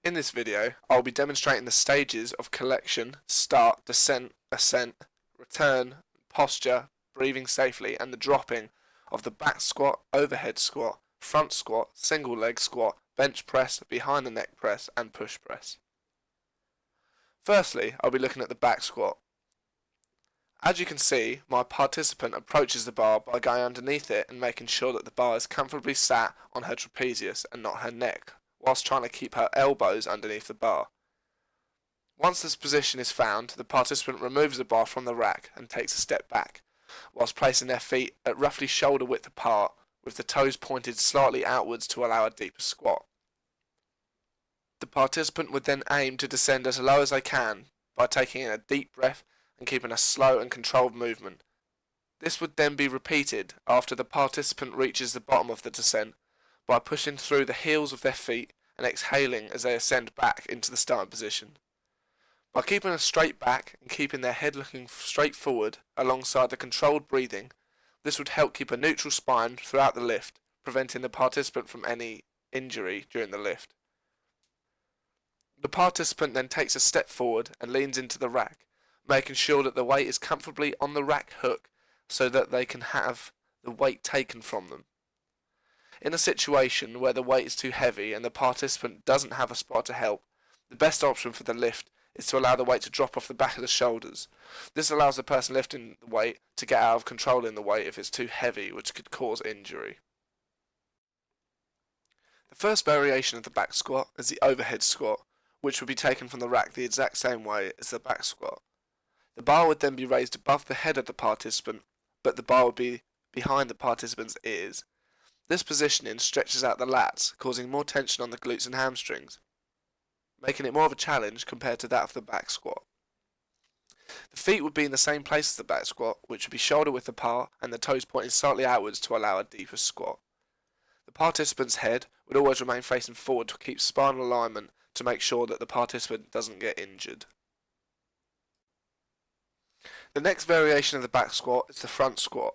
In this video, I'll be demonstrating the stages of collection, start, descent, ascent, return, posture, breathing safely, and the dropping of the back squat, overhead squat, front squat, single leg squat, bench press, behind the neck press, and push press. Firstly, I'll be looking at the back squat. As you can see, my participant approaches the bar by going underneath it and making sure that the bar is comfortably sat on her trapezius and not her neck, whilst trying to keep her elbows underneath the bar. Once this position is found, the participant removes the bar from the rack and takes a step back, whilst placing their feet at roughly shoulder width apart, with the toes pointed slightly outwards to allow a deeper squat. The participant would then aim to descend as low as they can by taking in a deep breath and keeping a slow and controlled movement. This would then be repeated after the participant reaches the bottom of the descent by pushing through the heels of their feet and exhaling as they ascend back into the starting position. By keeping a straight back and keeping their head looking straight forward alongside the controlled breathing, this would help keep a neutral spine throughout the lift, preventing the participant from any injury during the lift. The participant then takes a step forward and leans into the rack, making sure that the weight is comfortably on the rack hook so that they can have the weight taken from them. In a situation where the weight is too heavy and the participant doesn't have a spot to help, the best option for the lift is to allow the weight to drop off the back of the shoulders. This allows the person lifting the weight to get out of controlling the weight if it's too heavy, which could cause injury. The first variation of the back squat is the overhead squat, which would be taken from the rack the exact same way as the back squat. The bar would then be raised above the head of the participant, but the bar would be behind the participant's ears. This positioning stretches out the lats, causing more tension on the glutes and hamstrings, making it more of a challenge compared to that of the back squat. The feet would be in the same place as the back squat, which would be shoulder width apart and the toes pointing slightly outwards to allow a deeper squat. The participant's head would always remain facing forward to keep spinal alignment to make sure that the participant doesn't get injured. The next variation of the back squat is the front squat.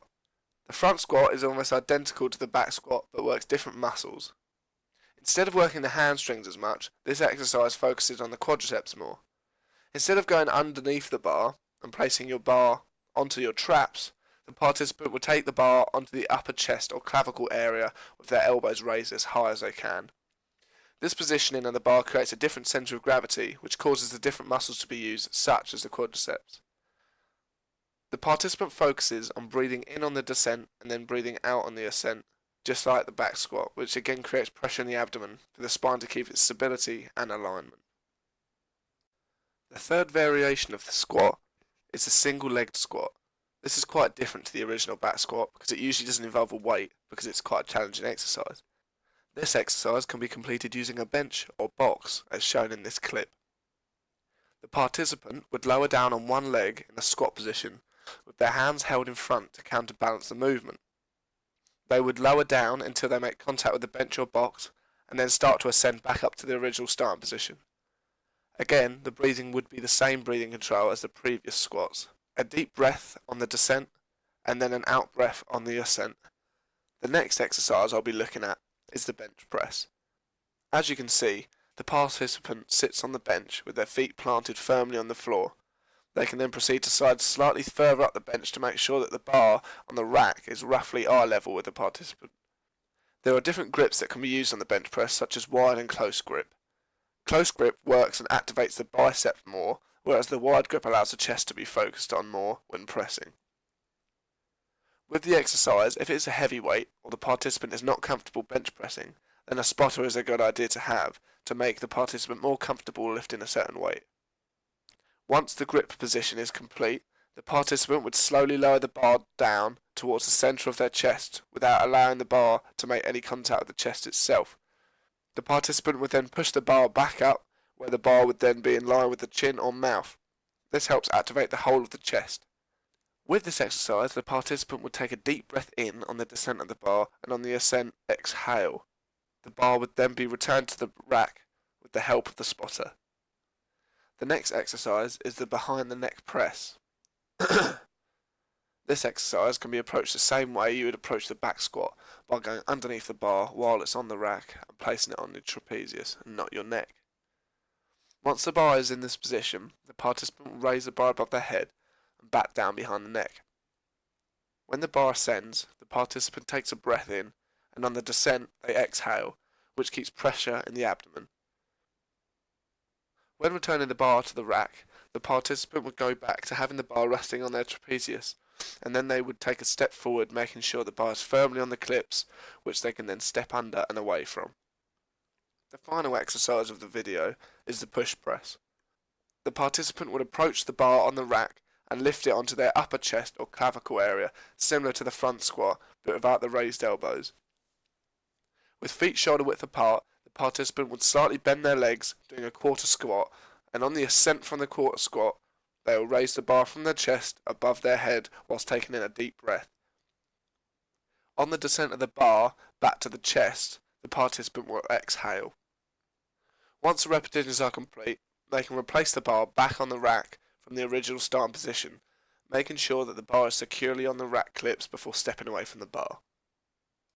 The front squat is almost identical to the back squat but works different muscles. Instead of working the hamstrings as much, this exercise focuses on the quadriceps more. Instead of going underneath the bar and placing your bar onto your traps, the participant will take the bar onto the upper chest or clavicle area with their elbows raised as high as they can. This positioning of the bar creates a different centre of gravity, which causes the different muscles to be used, such as the quadriceps. The participant focuses on breathing in on the descent and then breathing out on the ascent, just like the back squat, which again creates pressure in the abdomen for the spine to keep its stability and alignment. The third variation of the squat is the single-legged squat. This is quite different to the original back squat because it usually doesn't involve a weight because it's quite a challenging exercise. This exercise can be completed using a bench or box as shown in this clip. The participant would lower down on one leg in a squat position with their hands held in front to counterbalance the movement. They would lower down until they make contact with the bench or box and then start to ascend back up to the original starting position. Again, the breathing would be the same breathing control as the previous squats. A deep breath on the descent and then an out breath on the ascent. The next exercise I'll be looking at is the bench press. As you can see, the participant sits on the bench with their feet planted firmly on the floor. They can then proceed to slide slightly further up the bench to make sure that the bar on the rack is roughly eye level with the participant. There are different grips that can be used on the bench press, such as wide and close grip. Close grip works and activates the bicep more, whereas the wide grip allows the chest to be focused on more when pressing. With the exercise, if it's a heavy weight or the participant is not comfortable bench pressing, then a spotter is a good idea to have to make the participant more comfortable lifting a certain weight. Once the grip position is complete, the participant would slowly lower the bar down towards the centre of their chest without allowing the bar to make any contact with the chest itself. The participant would then push the bar back up, where the bar would then be in line with the chin or mouth. This helps activate the whole of the chest. With this exercise, the participant would take a deep breath in on the descent of the bar and on the ascent exhale. The bar would then be returned to the rack with the help of the spotter. The next exercise is the behind the neck press. This exercise can be approached the same way you would approach the back squat, by going underneath the bar while it's on the rack and placing it on the trapezius and not your neck. Once the bar is in this position, the participant will raise the bar above their head and back down behind the neck. When the bar ascends, the participant takes a breath in, and on the descent they exhale, which keeps pressure in the abdomen. When returning the bar to the rack, the participant would go back to having the bar resting on their trapezius, and then they would take a step forward, making sure the bar is firmly on the clips, which they can then step under and away from. The final exercise of the video is the push press. The participant would approach the bar on the rack and lift it onto their upper chest or clavicle area, similar to the front squat, but without the raised elbows. With feet shoulder width apart, the participant would slightly bend their legs, doing a quarter squat, and on the ascent from the quarter squat, they will raise the bar from their chest above their head whilst taking in a deep breath. On the descent of the bar back to the chest, the participant will exhale. Once the repetitions are complete, they can replace the bar back on the rack from the original starting position, making sure that the bar is securely on the rack clips before stepping away from the bar.